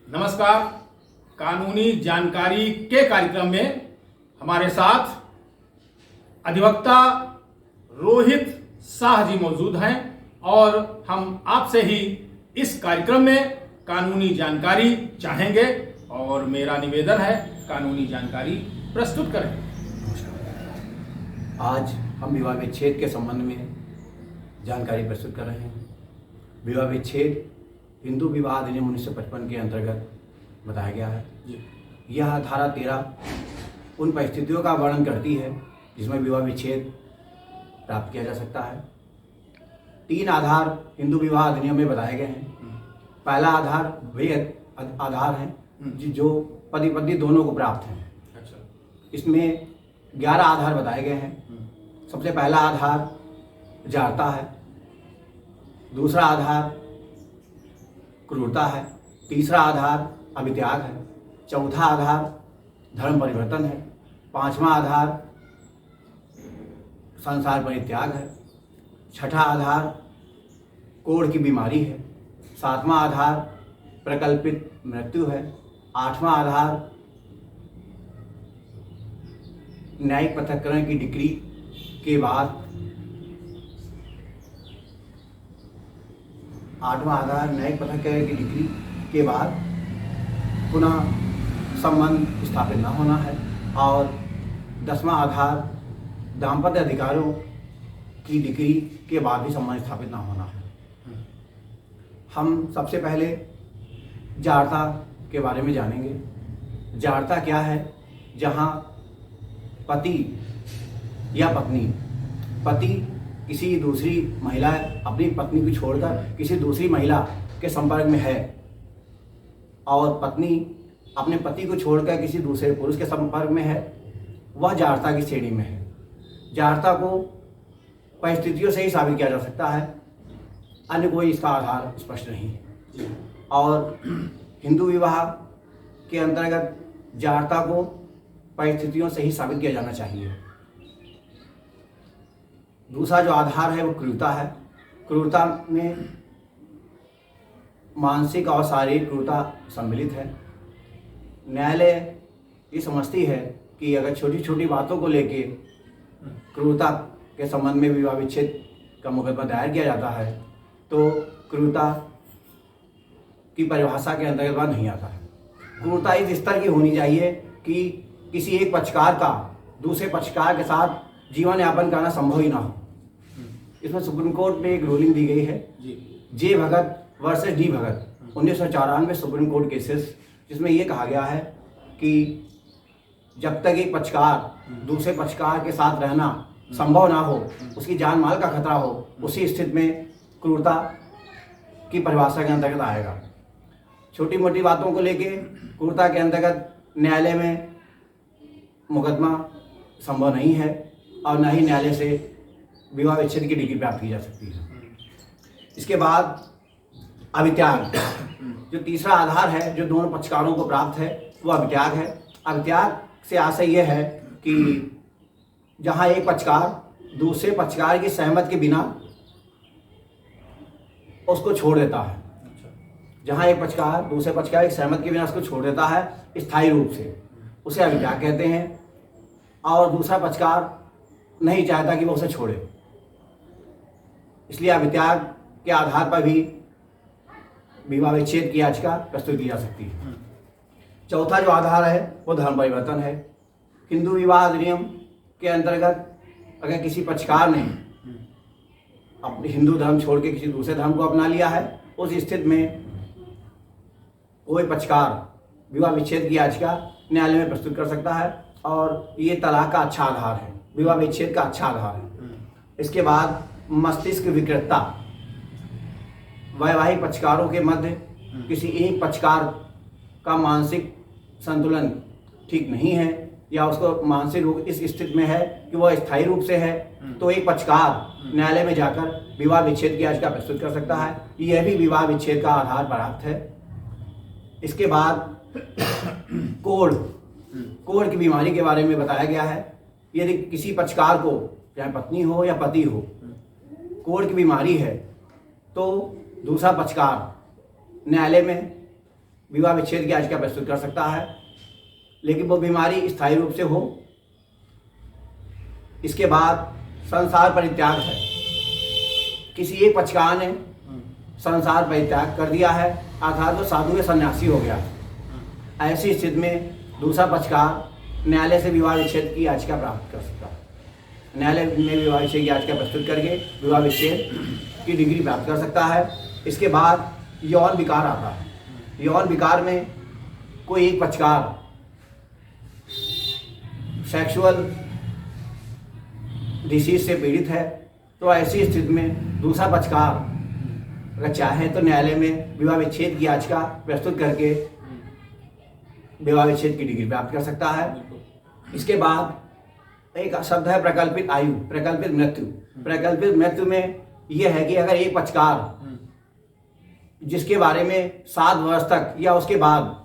नमस्कार। कानूनी जानकारी के कार्यक्रम में हमारे साथ अधिवक्ता रोहित शाह जी मौजूद हैं और हम आपसे ही इस कार्यक्रम में कानूनी जानकारी चाहेंगे और मेरा निवेदन है कानूनी जानकारी प्रस्तुत करें। आज हम विवाह विच्छेद के संबंध में जानकारी प्रस्तुत कर रहे हैं। विवाह विच्छेद हिंदू विवाह अधिनियम 1955 के अंतर्गत बताया गया है। यह धारा 13 उन परिस्थितियों का वर्णन करती है जिसमें विवाह विच्छेद प्राप्त किया जा सकता है। 3 आधार हिंदू विवाह अधिनियम में बताए गए हैं। पहला आधार वे आधार हैं जो पति पत्नी दोनों को प्राप्त हैं। इसमें 11 आधार बताए गए हैं। सबसे पहला आधार जारता है, दूसरा आधार क्रूरता है, तीसरा आधार अभित्याग है, चौथा आधार धर्म परिवर्तन है, पांचवा आधार संसार परित्याग है, छठा आधार कोढ़ की बीमारी है, सातवां आधार प्रकल्पित मृत्यु है, आठवां आधार न्यायिक पृथक्करण की डिक्री के बाद, आठवां आधार न्यायिक पृथक्करण की डिक्री के बाद पुनः संबंध स्थापित न होना है और 10वां आधार दाम्पत्य अधिकारों की डिक्री के बाद भी संबंध स्थापित न होना है। हम सबसे पहले जारता के बारे में जानेंगे। जारता क्या है? जहाँ पति या पति किसी दूसरी महिला अपनी पत्नी को छोड़कर किसी दूसरी महिला के संपर्क में है और पत्नी अपने पति को छोड़कर किसी दूसरे पुरुष के संपर्क में है, वह जारता की श्रेणी में है। जारता को परिस्थितियों से ही साबित किया जा सकता है, अन्य कोई इसका आधार स्पष्ट नहीं है। और हिंदू विवाह के अंतर्गत जारता को परिस्थितियों से ही साबित किया जाना चाहिए। दूसरा जो आधार है वो क्रूरता है। क्रूरता में मानसिक और शारीरिक क्रूरता सम्मिलित है। न्यायालय ये समझती है कि अगर छोटी छोटी बातों को लेके क्रूरता के संबंध में विवाह विच्छेद का मुकदमा दायर किया जाता है तो क्रूरता की परिभाषा के अंतर्गत वह नहीं आता है। क्रूरता इस स्तर की होनी चाहिए कि किसी एक पक्षकार का दूसरे पक्षकार के साथ जीवन यापन करना संभव ही ना हो। इसमें सुप्रीम कोर्ट में एक रूलिंग दी गई है, जे भगत वर्सेस डी भगत 1994 सुप्रीम कोर्ट केसेस, जिसमें ये कहा गया है कि जब तक एक पक्षकार दूसरे पक्षकार के साथ रहना संभव ना हो, उसकी जान माल का खतरा हो, उसी स्थिति में क्रूरता की परिभाषा के अंतर्गत आएगा। छोटी मोटी बातों को लेके क्रूरता के अंतर्गत न्यायालय में मुकदमा संभव नहीं है और न ही न्यायालय से विवाह विच्छेद की डिग्री प्राप्त की जा सकती है। इसके बाद अभित्याग, जो तीसरा आधार है जो दोनों पक्षकारों को प्राप्त है, वो अभित्याग है। अभित्याग से आशय यह है कि जहां एक पक्षकार दूसरे पक्षकार की सहमति के बिना उसको छोड़ देता है, जहां एक पक्षकार दूसरे पक्षकार की सहमति के बिना उसको छोड़ देता है स्थायी रूप से, उसे अभित्याग कहते हैं। और दूसरा पक्षकार नहीं चाहता कि वो उसे छोड़े, इसलिए अभित्याग के आधार पर भी विवाह विच्छेद की याचिका प्रस्तुत की जा सकती है। चौथा जो आधार है वो धर्म परिवर्तन है। हिंदू विवाह अधिनियम के अंतर्गत अगर किसी पक्षकार ने अपने हिंदू धर्म छोड़ के किसी दूसरे धर्म को अपना लिया है, उस स्थिति में कोई पक्षकार विवाह विच्छेद की याचिका न्यायालय में प्रस्तुत कर सकता है और ये तलाक का अच्छा आधार है, विवाह विच्छेद का अच्छा आधार है। इसके बाद मस्तिष्क विकृतता, वैवाहिक पक्षकारों के मध्य किसी एक पक्षकार का मानसिक संतुलन ठीक नहीं है या उसको मानसिक रोग इस स्थिति में है कि वह स्थायी रूप से है, तो एक पक्षकार न्यायालय में जाकर विवाह विच्छेद की याचिका प्रस्तुत कर सकता है। यह भी विवाह विच्छेद का आधार प्राप्त है। इसके बाद कोढ़ की बीमारी के बारे में बताया गया है। यदि किसी पक्षकार को, चाहे पत्नी हो या पति हो, कोढ़ की बीमारी है तो दूसरा पक्षकार न्यायालय में विवाह विच्छेद की याचिका प्रस्तुत कर सकता है, लेकिन वो बीमारी स्थायी रूप से हो। इसके बाद संसार परित्याग है, किसी एक पक्षकार ने संसार परित्याग कर दिया है, अर्थात वो साधु या सन्यासी हो गया। ऐसी स्थिति में दूसरा पक्षकार न्यायालय से विवाह विच्छेद की याचिका प्राप्त कर सकता है। न्यायालय में विवाह विच्छेद की याचिका प्रस्तुत करके विवाह विच्छेद की डिग्री प्राप्त कर सकता है। इसके बाद यौन विकार आता है। यौन विकार में कोई एक पक्षकार सेक्सुअल डिसीज से पीड़ित है, तो ऐसी स्थिति में दूसरा पक्षकार अगर चाहे तो न्यायालय में विवाह विच्छेद की याचिका प्रस्तुत करके विवाह विच्छेद की डिग्री प्राप्त कर सकता है। इसके बाद एक शब्द है प्रकल्पित आयु, प्रकल्पित मृत्यु। प्रकल्पित मृत्यु में यह है कि अगर एक पक्षकार जिसके बारे में 7 वर्ष तक या उसके बाद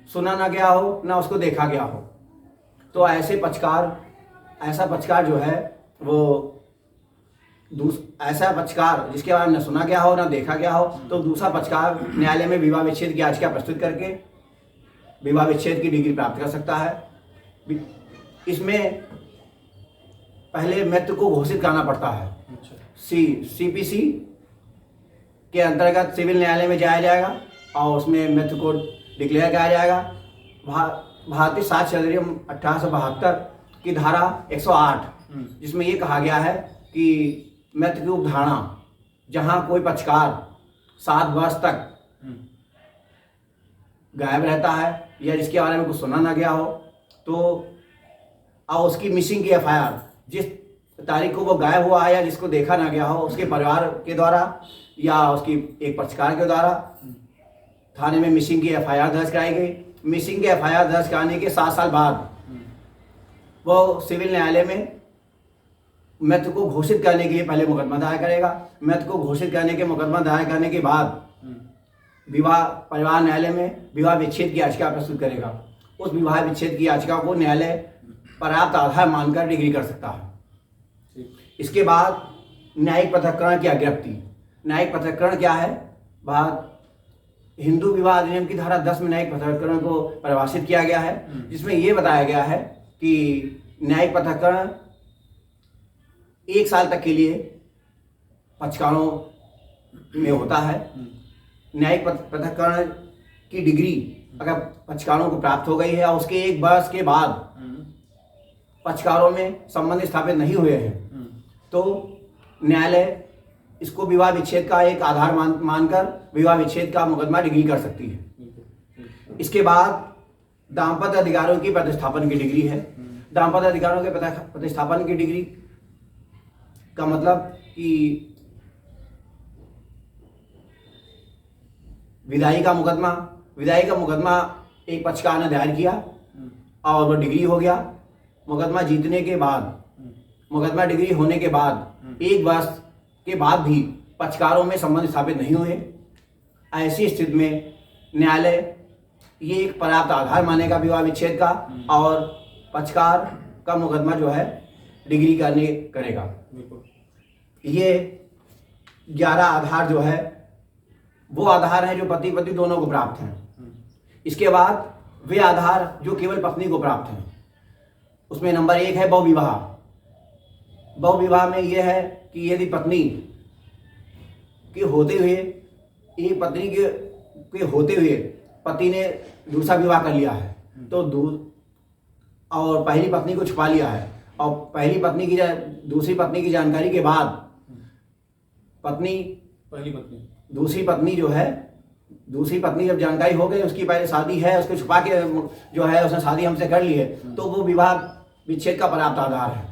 सुना ना गया हो, ना उसको देखा गया हो, तो ऐसा पक्षकार जो है वो ऐसा पक्षकार जिसके बारे में न सुना गया हो ना देखा गया हो, तो दूसरा पक्षकार न्यायालय में विवाह विच्छेद की याचिका प्रस्तुत करके विवाह विच्छेद की डिग्री प्राप्त कर सकता है। इसमें पहले मृत्यु को घोषित करना पड़ता है। सीपीसी के अंतर्गत सिविल न्यायालय में जाया जाएगा और उसमें मृत्यु को डिक्लेयर किया जाएगा। भारतीय साक्ष्य अधिनियम 1872 की धारा 108, जिसमें ये कहा गया है कि मृत्यु की उपधारणा जहां कोई पक्षकार 7 वर्ष तक गायब रहता है या जिसके बारे में कुछ सुना ना गया हो, तो और उसकी मिसिंग की एफआईआर जिस तारीख को वो गायब हुआ है या जिसको देखा ना गया हो, उसके परिवार के द्वारा या उसकी एक पक्षकार के द्वारा थाने में मिसिंग की एफआईआर दर्ज कराई गई। मिसिंग की एफआईआर दर्ज कराने के 7 साल बाद वो सिविल न्यायालय में मृत्यु को घोषित करने के लिए पहले मुकदमा दायर करेगा। मृत्यु को घोषित करने के मुकदमा दायर करने के बाद परिवार न्यायालय में विवाह विच्छेद की याचिका प्रस्तुत करेगा। उस विवाह विच्छेद की याचिका को न्यायालय पर्याप्त आधार मानकर डिग्री कर सकता है। इसके बाद न्यायिक पृथक्करण की अज्ञप्ति। न्यायिक पृथक्करण क्या है? हिंदू विवाह अधिनियम की धारा 10 में न्यायिक पृथक्करण को परिभाषित किया गया है, जिसमें यह बताया गया है कि न्यायिक पृथक्करण 1 साल तक के लिए पक्षकारों में होता है। न्यायिक पृथक्करण की डिग्री अगर पक्षकारों को प्राप्त हो गई है और उसके 1 वर्ष के बाद पक्षकारों में संबंध स्थापित नहीं हुए हैं, तो न्यायालय इसको विवाह विच्छेद का एक आधार मानकर विवाह विच्छेद का मुकदमा डिग्री कर सकती है। इसके बाद दाम्पत्य अधिकारों की प्रतिस्थापन की डिग्री है। दाम्पत्य अधिकारों के प्रतिस्थापन की डिग्री का मतलब कि विदाई का मुकदमा एक पक्षकार ने दायर किया और वह डिग्री हो गया। मुकदमा जीतने के बाद, मुकदमा डिग्री होने के बाद 1 वर्ष के बाद भी पक्षकारों में संबंध स्थापित नहीं हुए, ऐसी स्थिति में न्यायालय ये एक पर्याप्त आधार मानेगा विवाह विच्छेद का और पक्षकार का मुकदमा जो है डिग्री करेगा। ये 11 आधार जो है वो आधार हैं जो पति पत्नी दोनों को प्राप्त हैं। इसके बाद वे आधार जो केवल पत्नी को प्राप्त हैं, उसमें नंबर 1 है बहुविवाह। बहुविवाह में यह है कि यदि पत्नी के होते हुए एक पत्नी के होते हुए पति ने दूसरा विवाह कर लिया है, तो और पहली पत्नी को छुपा लिया है और दूसरी पत्नी की जानकारी के बाद दूसरी पत्नी जब जानकारी हो गई, उसकी पहले शादी है, उसको छुपा के जो है उसने शादी हमसे कर ली है, तो वो विवाह विच्छेद का पर्याप्त आधार है।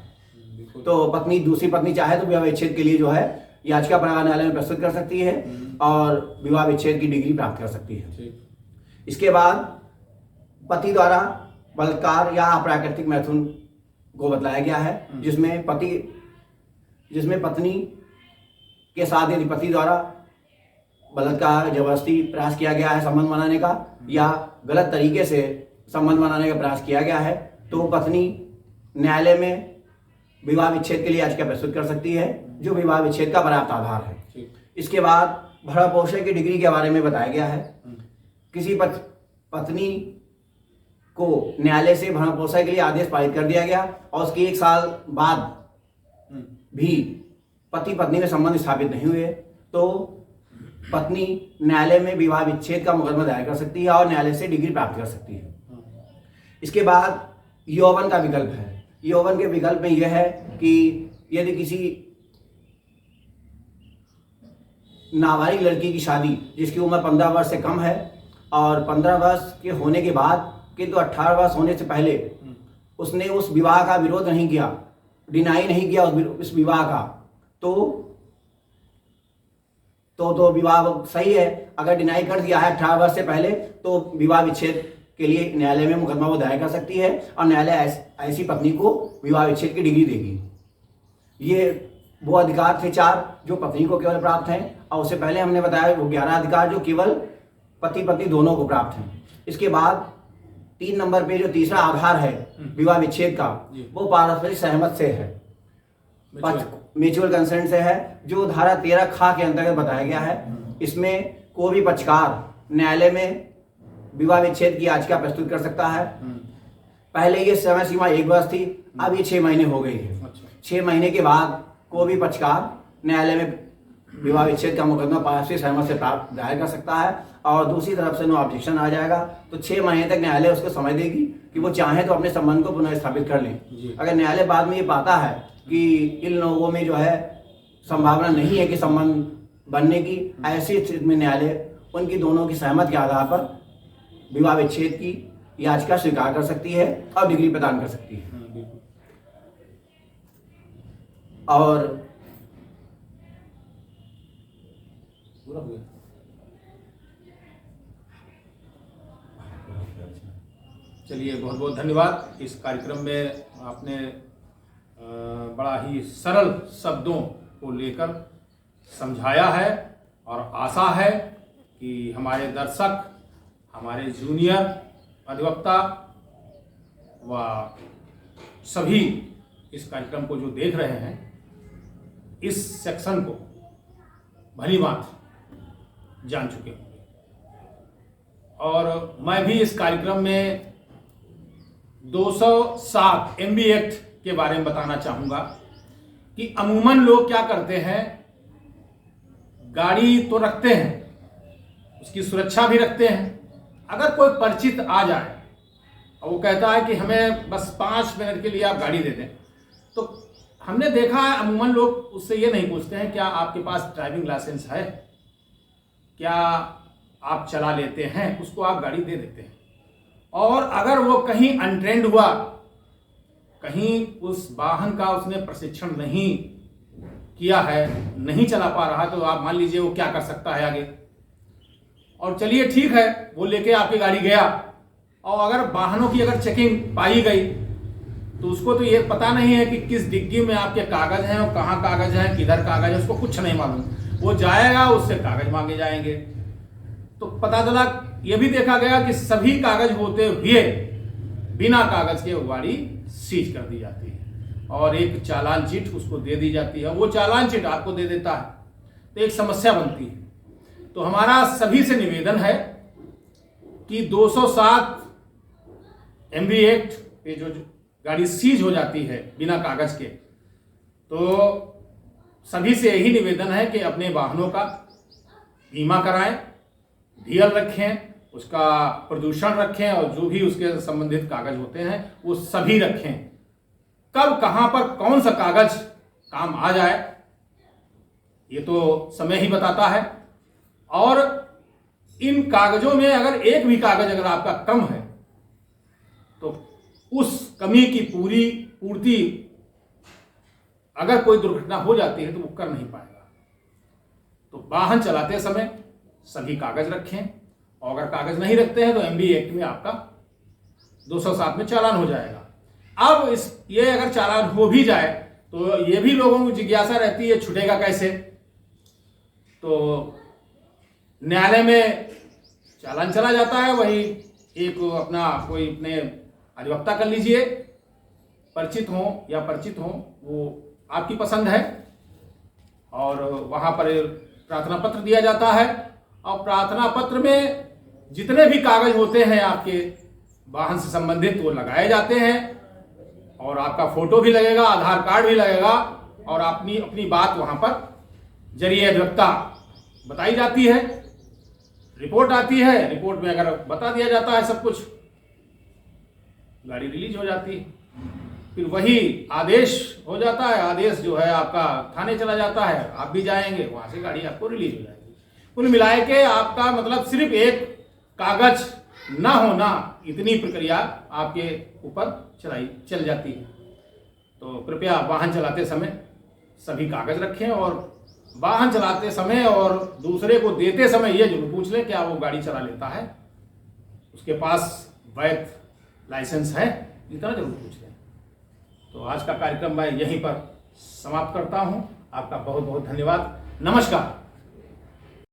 तो दूसरी पत्नी चाहे तो विवाह विच्छेद के लिए जो है याचिका परिवार न्यायालय में प्रस्तुत कर सकती है और विवाह विच्छेद की डिग्री प्राप्त कर सकती है। इसके बाद पति द्वारा बलात्कार या अप्राकृतिक मैथुन को बतलाया गया है, जिसमें पत्नी के साथ यदि पति द्वारा बलात्कार जबरदस्ती प्रयास किया गया है संबंध बनाने का या गलत तरीके से संबंध बनाने का प्रयास किया गया है, तो पत्नी न्यायालय में विवाह विच्छेद के लिए याचिका प्रस्तुत कर सकती है, जो विवाह विच्छेद का पर्याप्त आधार है। इसके बाद भरण पोषण की डिग्री के बारे में बताया गया है। पत्नी को न्यायालय से भरण पोषण के लिए आदेश पारित कर दिया गया और उसके 1 साल बाद भी पति पत्नी में संबंध स्थापित नहीं हुए तो पत्नी न्यायालय में विवाह विच्छेद का मुकदमा दायर कर सकती है और न्यायालय से डिग्री प्राप्त कर सकती है। इसके बाद यौवन का विकल्प है। यौवन के विकल्प में यह है कि यदि किसी नाबालिग लड़की की शादी जिसकी उम्र 15 वर्ष से कम है और 15 वर्ष के होने के बाद किंतु 18 वर्ष होने से पहले उसने उस विवाह का विरोध नहीं किया, डिनाई नहीं किया उस विवाह का, तो विवाह सही है। अगर डिनाई कर दिया है 18 वर्ष से पहले तो विवाह विच्छेद के लिए न्यायालय में मुकदमा वो दायर कर सकती है और न्यायालय ऐसी पत्नी को विवाह विच्छेद की डिग्री देगी। ये वो अधिकार थे 4 जो पत्नी को केवल प्राप्त हैं और उससे पहले हमने बताया वो 11 अधिकार जो केवल पति पत्नी दोनों को प्राप्त हैं। इसके बाद 3 नंबर पे जो तीसरा आधार है विवाह विच्छेद का वो पारस्परिक सहमत से है, म्यूचुअल कंसेंट से है, जो धारा 13 खा के अंतर्गत बताया गया है। इसमें कोई भी पक्षकार न्यायालय में विवाह विच्छेद की याचिका प्रस्तुत कर सकता है। पहले ये समय सीमा 1 वर्ष थी, अब ये 6 महीने हो गई है। 6 महीने के बाद कोई भी पक्षकार न्यायालय में विवाह विच्छेद का मुकदमा पारस्परिक सहमति से दायर कर सकता है और दूसरी तरफ से नो ऑब्जेक्शन आ जाएगा तो 6 महीने तक न्यायालय उसको समय देगी कि वो चाहे तो अपने संबंध को पुनः स्थापित कर लें। अगर न्यायालय बाद में ये पाता है कि इन लोगों में जो है संभावना नहीं है कि संबंध बनने की, ऐसी स्थिति में न्यायालय उनकी दोनों की सहमति के आधार पर विवाह विच्छेद की याचिका स्वीकार कर सकती है और डिग्री प्रदान कर सकती है। और चलिए, बहुत बहुत धन्यवाद। इस कार्यक्रम में आपने बड़ा ही सरल शब्दों को लेकर समझाया है और आशा है कि हमारे दर्शक, हमारे जूनियर अधिवक्ता व सभी इस कार्यक्रम को जो देख रहे हैं इस सेक्शन को भली बात जान चुके होंगे। और मैं भी इस कार्यक्रम में 207 MB एक्ट के बारे में बताना चाहूँगा कि अमूमन लोग क्या करते हैं, गाड़ी तो रखते हैं, उसकी सुरक्षा भी रखते हैं। अगर कोई परिचित आ जाए और वो कहता है कि हमें बस 5 मिनट के लिए आप गाड़ी दे दें, तो हमने देखा है अमूमन लोग उससे ये नहीं पूछते हैं क्या आपके पास ड्राइविंग लाइसेंस है, क्या आप चला लेते हैं, उसको आप गाड़ी दे देते हैं। और अगर वो कहीं अनट्रेंड हुआ, कहीं उस वाहन का उसने प्रशिक्षण नहीं किया है, नहीं चला पा रहा, तो आप मान लीजिए वो क्या कर सकता है आगे। और चलिए ठीक है, वो लेके आपकी गाड़ी गया और अगर वाहनों की अगर चेकिंग पाई गई तो उसको तो ये पता नहीं है कि किस डिग्गी में आपके कागज हैं और कहाँ कागज हैं, किधर कागज है, उसको कुछ नहीं मालूम। वो जाएगा, उससे कागज मांगे जाएंगे। तो पता चला, ये भी देखा गया कि सभी कागज होते हुए बिना कागज के वो गाड़ी सीज कर दी जाती है और एक चालान चिट उसको दे दी जाती है, वो चालान चिट आपको दे देता है, तो एक समस्या बनती है। तो हमारा सभी से निवेदन है कि 207 MB एक्ट पे जो गाड़ी सीज हो जाती है बिना कागज के, तो सभी से यही निवेदन है कि अपने वाहनों का बीमा कराएं, डीएल रखें, उसका प्रदूषण रखें और जो भी उसके संबंधित कागज होते हैं वो सभी रखें। कब कहां पर कौन सा कागज काम आ जाए ये तो समय ही बताता है। और इन कागजों में अगर एक भी कागज अगर आपका कम है तो उस कमी की पूर्ति अगर कोई दुर्घटना हो जाती है तो वो कर नहीं पाएगा। तो वाहन चलाते समय सभी कागज रखें और अगर कागज नहीं रखते हैं तो MB एक्ट में आपका 207 में चालान हो जाएगा। अब ये अगर चालान हो भी जाए तो ये भी लोगों को जिज्ञासा रहती है छूटेगा कैसे। तो न्यायालय में चालान चला जाता है, वही एक अपना कोई अपने अधिवक्ता कर लीजिए, परिचित हो या परिचित हो वो आपकी पसंद है, और वहां पर प्रार्थना पत्र दिया जाता है और प्रार्थना पत्र में जितने भी कागज होते हैं आपके वाहन से संबंधित वो लगाए जाते हैं, और आपका फोटो भी लगेगा, आधार कार्ड भी लगेगा, और अपनी अपनी बात वहां पर जरिए अधिवक्ता बताई जाती है, रिपोर्ट आती है, रिपोर्ट में अगर बता दिया जाता है सब कुछ, गाड़ी रिलीज हो जाती है। फिर वही आदेश हो जाता है, आदेश जो है आपका थाने चला जाता है, आप भी जाएंगे, वहां से गाड़ी आपको रिलीज हो जाएगी। कुल मिलाए के आपका मतलब सिर्फ एक कागज ना होना, इतनी प्रक्रिया आपके ऊपर चल जाती है। तो कृपया वाहन चलाते समय सभी कागज रखें, और वाहन चलाते समय और दूसरे को देते समय ये जरूर पूछ लें क्या वो गाड़ी चला लेता है, उसके पास वैध लाइसेंस है, इतना जरूर पूछ लें। तो आज का कार्यक्रम मैं यहीं पर समाप्त करता हूं। आपका बहुत बहुत धन्यवाद। नमस्कार।